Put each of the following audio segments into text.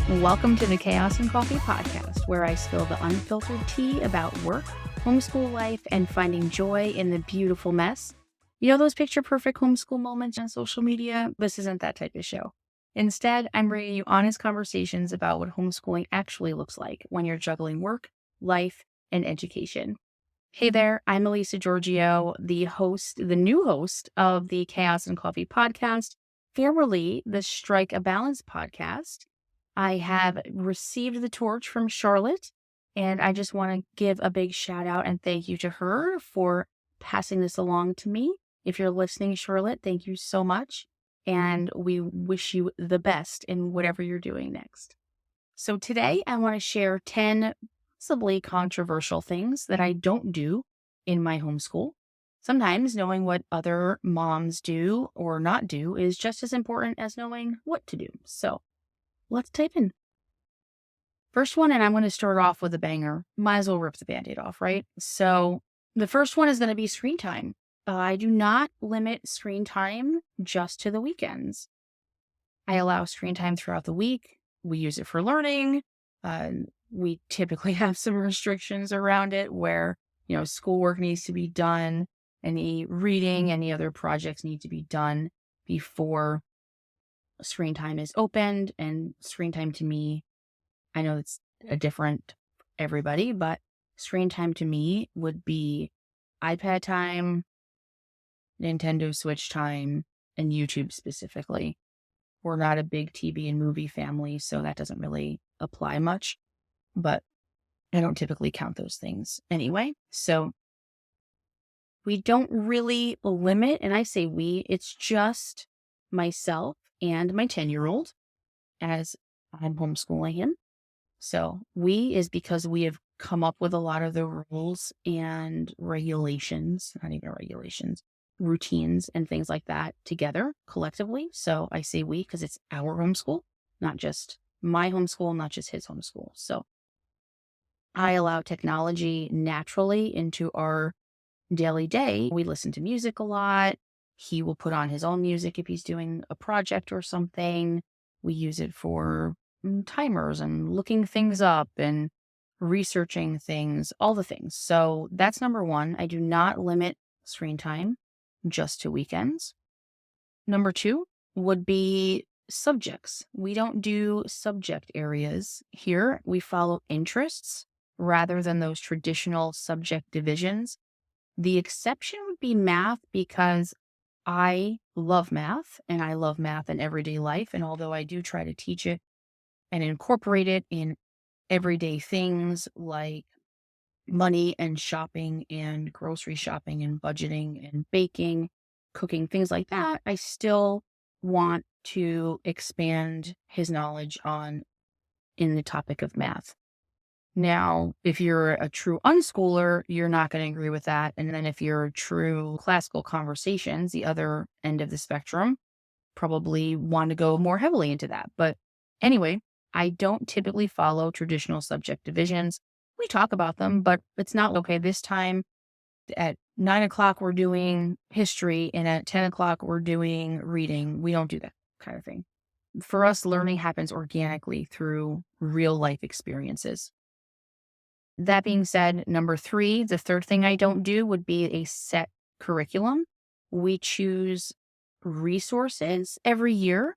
Welcome to the Chaos and Coffee podcast, where I spill the unfiltered tea about work, homeschool life, and finding joy in the beautiful mess. You know those picture-perfect homeschool moments on social media? This isn't that type of show. Instead, I'm bringing you honest conversations about what homeschooling actually looks like when you're juggling work, life, and education. Hey there, I'm Elisa Giorgio, the new host of the Chaos and Coffee podcast, formerly the Strike a Balance podcast. I have received the torch from Charlotte, and I just want to give a big shout out and thank you to her for passing this along to me. If you're listening, Charlotte, thank you so much. And we wish you the best in whatever you're doing next. So today I want to share 10 possibly controversial things that I don't do in my homeschool. Sometimes knowing what other moms do or not do is just as important as knowing what to do. So let's type in. First one, and I'm going to start off with a banger. Might as well rip the Band-Aid off, right? So the first one is going to be screen time. I do not limit screen time just to the weekends. I allow screen time throughout the week. We use it for learning. We typically have some restrictions around it where, schoolwork needs to be done. Any reading, any other projects need to be done before screen time is opened. And screen time to me, I know it's a different everybody, but screen time to me would be iPad time, Nintendo Switch time, and YouTube specifically. We're not a big TV and movie family, so that doesn't really apply much, but I don't typically count those things anyway. So we don't really limit, and I say we, it's just myself and my 10-year-old as I'm homeschooling him. So we is because we have come up with a lot of the rules and regulations, not even regulations, routines and things like that together collectively. So I say we because it's our homeschool, not just my homeschool, not just his homeschool. So I allow technology naturally into our daily day. We listen to music a lot. He will put on his own music if he's doing a project or something. We use it for timers and looking things up and researching things, all the things. So that's number one. I do not limit screen time just to weekends. Number two would be subjects. We don't do subject areas here. We follow interests rather than those traditional subject divisions. The exception would be math because I love math and I love math in everyday life. And although I do try to teach it and incorporate it in everyday things like money and shopping and grocery shopping and budgeting and baking, cooking, things like that, I still want to expand his knowledge in the topic of math. Now, if you're a true unschooler, you're not going to agree with that. And then if you're true classical conversations, the other end of the spectrum, probably want to go more heavily into that. But anyway, I don't typically follow traditional subject divisions. We talk about them, but it's not okay. This time at 9 o'clock, we're doing history, and at 10 o'clock, we're doing reading. We don't do that kind of thing. For us, learning happens organically through real life experiences. That being said, number three, the third thing I don't do would be a set curriculum. We choose resources every year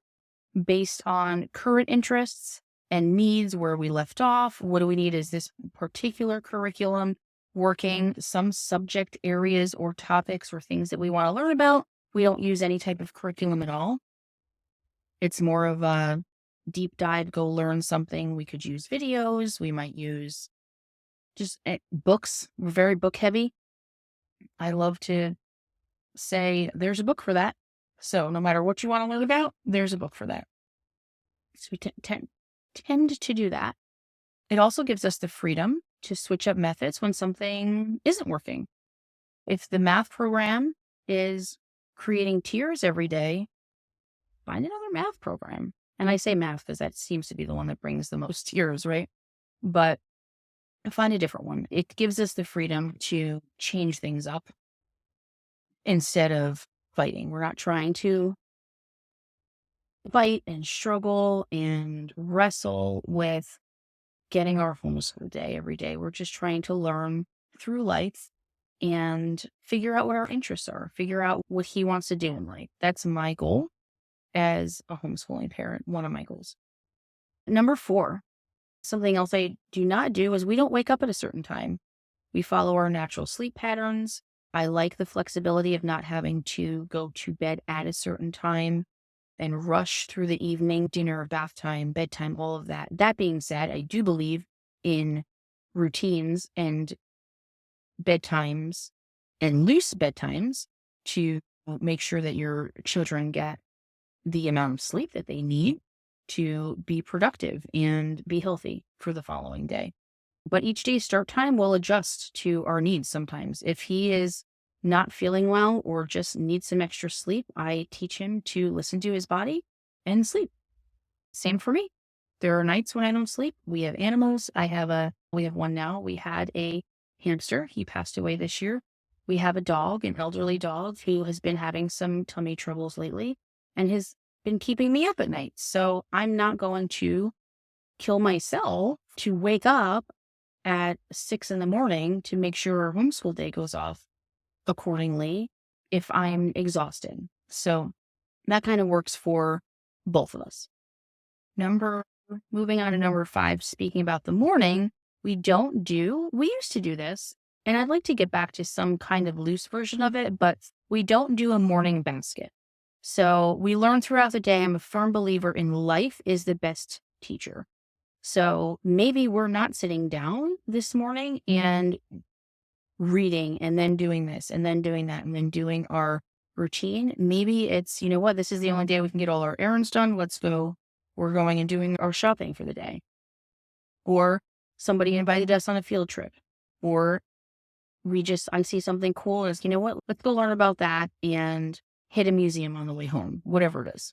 based on current interests and needs, where we left off. What do we need? Is this particular curriculum working? Some subject areas or topics or things that we want to learn about, we don't use any type of curriculum at all. It's more of a deep dive, go learn something. We could use videos. We might use just books. We're very book heavy. I love to say there's a book for that. So no matter what you want to learn about, there's a book for that. So we tend to do that. It also gives us the freedom to switch up methods when something isn't working. If the math program is creating tears every day, find another math program. And I say math because that seems to be the one that brings the most tears, right? But find a different one. It gives us the freedom to change things up instead of fighting. We're not trying to fight and struggle and wrestle with getting our homeschool day every day. We're just trying to learn through life and figure out what our interests are, figure out what he wants to do in life. That's my goal as a homeschooling parent, one of my goals. Number 4, something else I do not do is we don't wake up at a certain time. We follow our natural sleep patterns. I like the flexibility of not having to go to bed at a certain time and rush through the evening, dinner, bath time, bedtime, all of that. That being said, I do believe in routines and bedtimes and loose bedtimes to make sure that your children get the amount of sleep that they need to be productive and be healthy for the following day. But each day's start time will adjust to our needs sometimes. If he is not feeling well or just needs some extra sleep, I teach him to listen to his body and sleep. Same for me. There are nights when I don't sleep. We have animals. We have one now. We had a hamster. He passed away this year. We have a dog, an elderly dog who has been having some tummy troubles lately and has been keeping me up at night. So I'm not going to kill myself to wake up at 6 a.m. to make sure our homeschool day goes off accordingly if I'm exhausted. So that kind of works for both of us. Moving on to number 5, speaking about the morning, we used to do this, and I'd like to get back to some kind of loose version of it, but we don't do a morning basket. So we learn throughout the day. I'm a firm believer in life is the best teacher. So maybe we're not sitting down this morning and reading and then doing this and then doing that and then doing our routine. Maybe it's, you know what, this is the only day we can get all our errands done. Let's go. We're going and doing our shopping for the day. Or somebody invited us on a field trip. Or I see something cool and it's, you know what, let's go learn about that and hit a museum on the way home, whatever it is.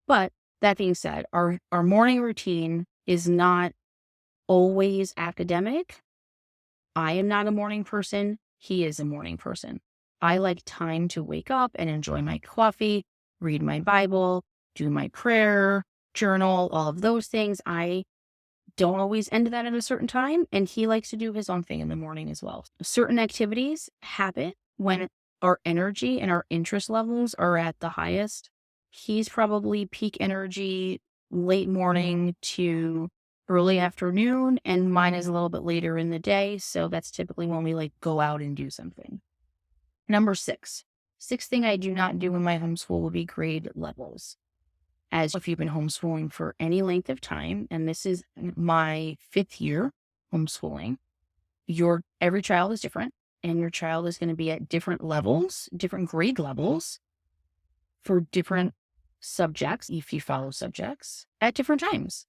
But that being said, our morning routine is not always academic. I am not a morning person. He is a morning person. I like time to wake up and enjoy my coffee, read my Bible, do my prayer, journal, all of those things. I don't always end that at a certain time, and he likes to do his own thing in the morning as well. Certain activities happen when our energy and our interest levels are at the highest. He's probably peak energy late morning to early afternoon, and mine is a little bit later in the day. So that's typically when we go out and do something. Number 6. Sixth thing I do not do in my homeschool will be grade levels. As if you've been homeschooling for any length of time, and this is my 5th year homeschooling, every child is different, and your child is going to be at different levels, different grade levels for different subjects, if you follow subjects, at different times.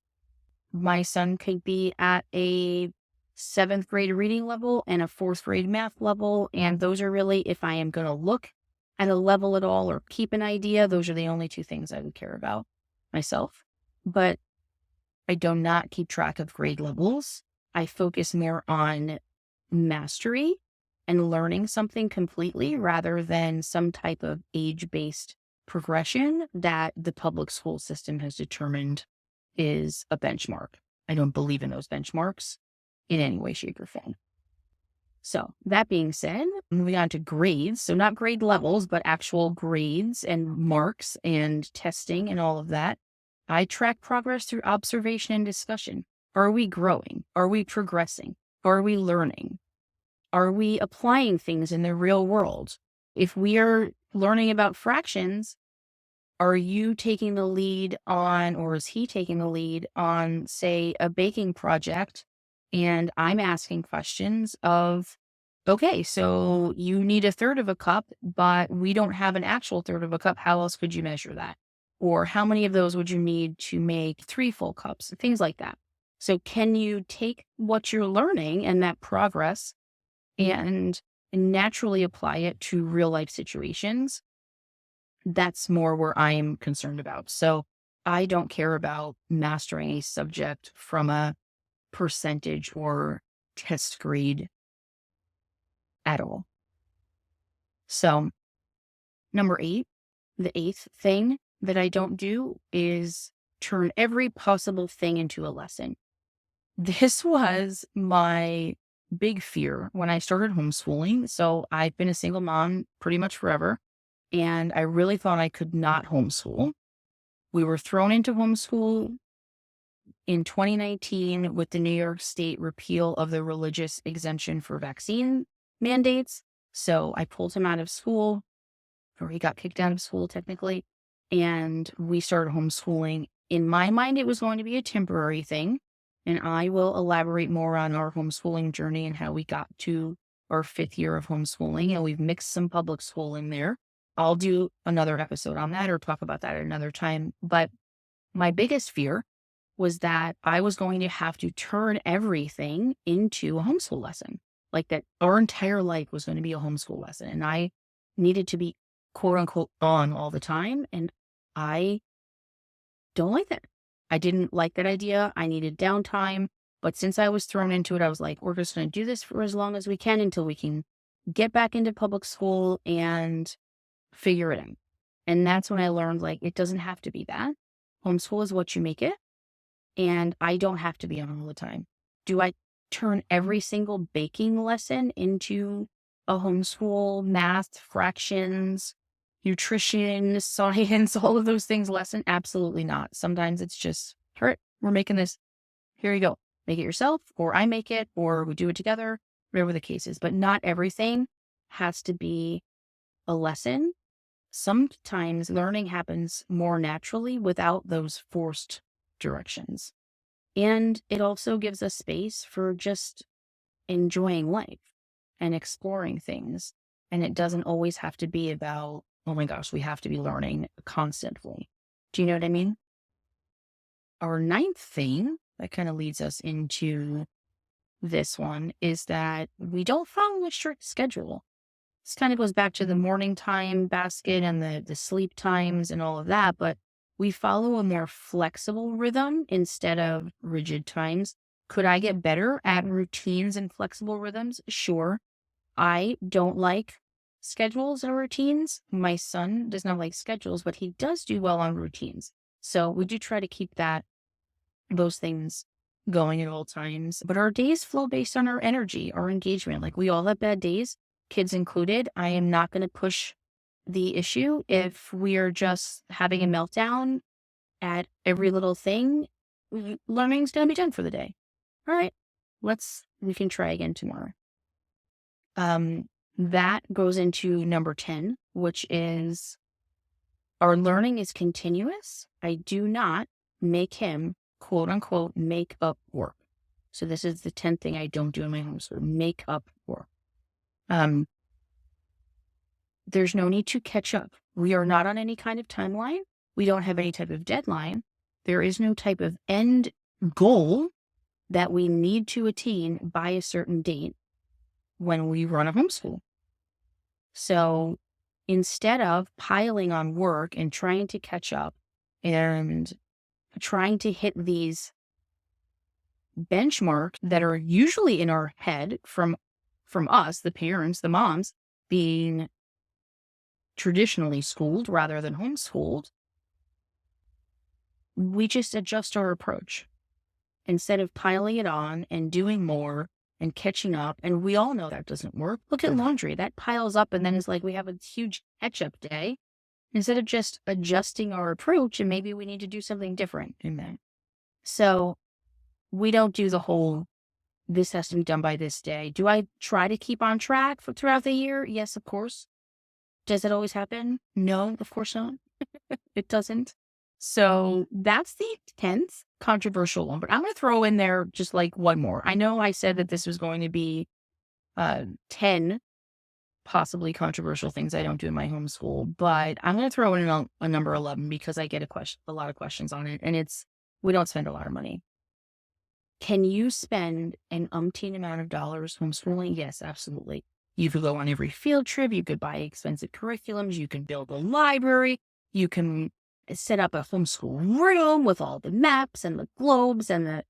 My son could be at a 7th grade reading level and a 4th grade math level. And those are really, if I am going to look at a level at all or keep an idea, those are the only 2 things I would care about myself. But I do not keep track of grade levels. I focus more on mastery and learning something completely rather than some type of age-based progression that the public school system has determined is a benchmark. I don't believe in those benchmarks in any way, shape, or form. So that being said, moving on to grades. So not grade levels, but actual grades and marks and testing and all of that. I track progress through observation and discussion. Are we growing? Are we progressing? Are we learning? Are we applying things in the real world? If we are learning about fractions, are you taking the lead on, or is he taking the lead on, say, a baking project? And I'm asking questions of, okay, so you need 1/3 of a cup, but we don't have an actual 1/3 of a cup. How else could you measure that? Or how many of those would you need to make 3 full cups? Things like that. So can you take what you're learning and that progress and naturally apply it to real life situations? That's more where I'm concerned about. So I don't care about mastering a subject from a percentage or test grade at all. So number 8, the 8th thing that I don't do is turn every possible thing into a lesson. This was my big fear when I started homeschooling. So I've been a single mom pretty much forever, and I really thought I could not homeschool. We were thrown into homeschool in 2019 with the New York State repeal of the religious exemption for vaccine mandates. So I pulled him out of school, or he got kicked out of school technically, and we started homeschooling. In my mind, it was going to be a temporary thing, and I will elaborate more on our homeschooling journey and how we got to our 5th year of homeschooling, and we've mixed some public school in there. I'll do another episode on that or talk about that at another time. But my biggest fear was that I was going to have to turn everything into a homeschool lesson, like that our entire life was going to be a homeschool lesson. And I needed to be quote unquote on all the time. And I don't like that. I didn't like that idea. I needed downtime. But since I was thrown into it, I was like, we're just going to do this for as long as we can until we can get back into public school and figure it out. And that's when I learned, like, it doesn't have to be that. Homeschool is what you make it. And I don't have to be on all the time. Do I turn every single baking lesson into a homeschool, math, fractions, nutrition, science, all of those things lesson? Absolutely not. Sometimes it's just, all right, we're making this. Here you go. Make it yourself, or I make it, or we do it together, whatever the case is. But not everything has to be a lesson. Sometimes learning happens more naturally without those forced directions. And it also gives us space for just enjoying life and exploring things. And it doesn't always have to be about, oh my gosh, we have to be learning constantly. Do you know what I mean? Our 9th thing that kind of leads us into this one is that we don't follow a strict schedule. This kind of goes back to the morning time basket and the sleep times and all of that, but we follow a more flexible rhythm instead of rigid times. Could I get better at routines and flexible rhythms? Sure. I don't like schedules or routines. My son does not like schedules, but he does do well on routines. So we do try to keep those things going at all times. But our days flow based on our energy, our engagement. Like, we all have bad days, kids included. I am not going to push the issue if we are just having a meltdown at every little thing. Learning's going to be done for the day. All right, we can try again tomorrow. That goes into number 10, which is our learning is continuous. I do not make him, quote unquote, make up work. So this is the 10th thing I don't do in my homeschool, make up work. There's no need to catch up. We are not on any kind of timeline. We don't have any type of deadline. There is no type of end goal that we need to attain by a certain date when we run a homeschool. So instead of piling on work and trying to catch up and trying to hit these benchmarks that are usually in our head from us, the parents, the moms, being traditionally schooled rather than homeschooled, we just adjust our approach instead of piling it on and doing more and catching up. And we all know that doesn't work. Look at laundry. That piles up and then it's like we have a huge catch-up day instead of just adjusting our approach, and maybe we need to do something different in that. So we don't do the whole, this has to be done by this day. Do I try to keep on track throughout the year? Yes, of course. Does it always happen? No, of course not. It doesn't. So that's the 10th controversial one, but I'm going to throw in there just like one more. I know I said that this was going to be 10 possibly controversial things I don't do in my homeschool, but I'm going to throw in a number 11 because I get a lot of questions on it, and we don't spend a lot of money. Can you spend an umpteen amount of dollars homeschooling? Yes, absolutely. You could go on every field trip. You could buy expensive curriculums. You can build a library. You can set up a homeschool room with all the maps and the globes and the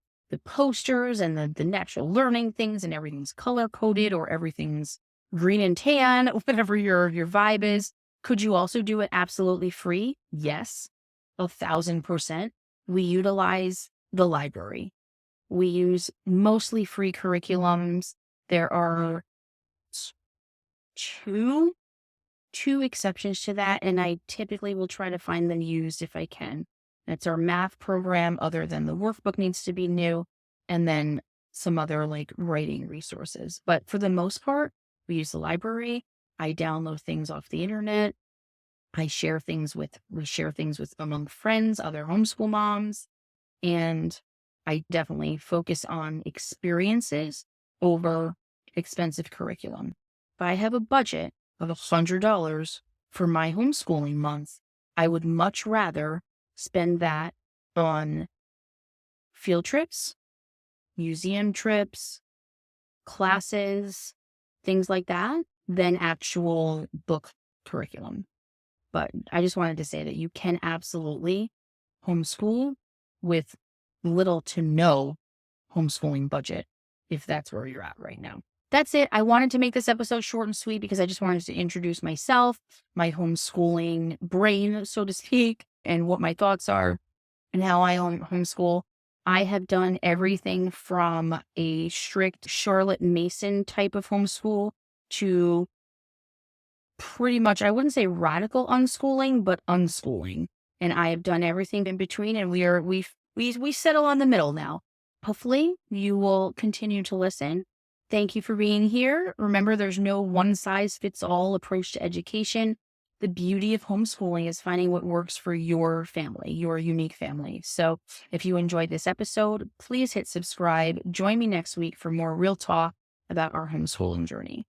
posters and the natural learning things, and everything's color coded or everything's green and tan, whatever your vibe is. Could you also do it absolutely free? Yes. 1,000%. We utilize the library. We use mostly free curriculums. There are two exceptions to that, and I typically will try to find them used if I can. That's our math program, other than the workbook needs to be new, and then some other like writing resources. But for the most part, we use the library. I download things off the internet. We share things with among friends, other homeschool moms, and I definitely focus on experiences over expensive curriculum. If I have a budget of $100 for my homeschooling month, I would much rather spend that on field trips, museum trips, classes, things like that, than actual book curriculum. But I just wanted to say that you can absolutely homeschool with little to no homeschooling budget if that's where you're at right now. That's it. I wanted to make this episode short and sweet because I just wanted to introduce myself, my homeschooling brain, so to speak, and what my thoughts are and how I homeschool. I have done everything from a strict Charlotte Mason type of homeschool to pretty much, I wouldn't say radical unschooling, but unschooling. And I have done everything in between, and we settle on the middle now. Hopefully you will continue to listen. Thank you for being here. Remember, there's no one size fits all approach to education. The beauty of homeschooling is finding what works for your family, your unique family. So if you enjoyed this episode, please hit subscribe. Join me next week for more real talk about our homeschooling journey.